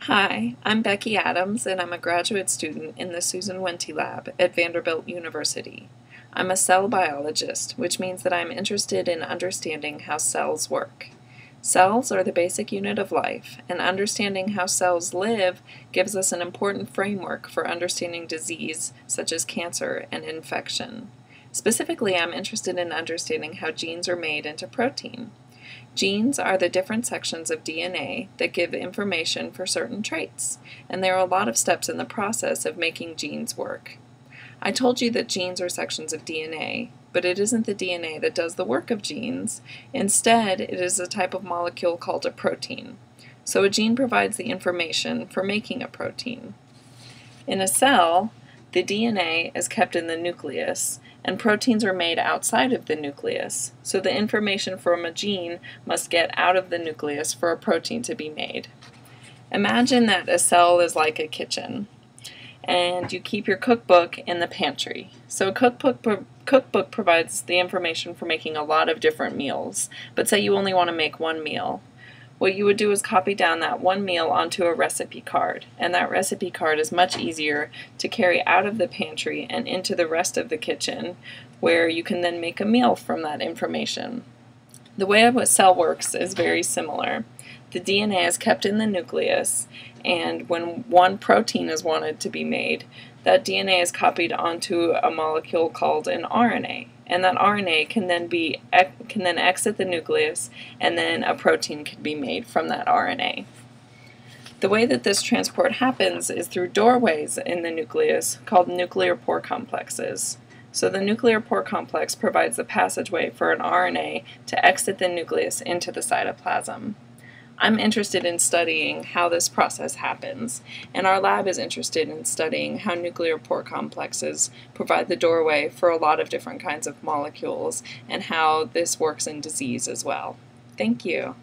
Hi, I'm Becky Adams, and I'm a graduate student in the Susan Wente Lab at Vanderbilt University. I'm a cell biologist, which means that I'm interested in understanding how cells work. Cells are the basic unit of life, and understanding how cells live gives us an important framework for understanding disease, such as cancer and infection. Specifically, I'm interested in understanding how genes are made into protein. Genes are the different sections of DNA that give information for certain traits, and there are a lot of steps in the process of making genes work. I told you that genes are sections of DNA, but it isn't the DNA that does the work of genes. Instead, it is a type of molecule called a protein. So a gene provides the information for making a protein. In a cell, the DNA is kept in the nucleus, and proteins are made outside of the nucleus, so the information from a gene must get out of the nucleus for a protein to be made. Imagine that a cell is like a kitchen, and you keep your cookbook in the pantry. So a cookbook provides the information for making a lot of different meals, but say you only want to make one meal. What you would do is copy down that one meal onto a recipe card, and that recipe card is much easier to carry out of the pantry and into the rest of the kitchen, where you can then make a meal from that information. The way a cell works is very similar. The DNA is kept in the nucleus, and when one protein is wanted to be made, that DNA is copied onto a molecule called an RNA. And that RNA can then exit the nucleus, and then a protein can be made from that RNA. The way that this transport happens is through doorways in the nucleus called nuclear pore complexes. So the nuclear pore complex provides the passageway for an RNA to exit the nucleus into the cytoplasm. I'm interested in studying how this process happens, and our lab is interested in studying how nuclear pore complexes provide the doorway for a lot of different kinds of molecules and how this works in disease as well. Thank you.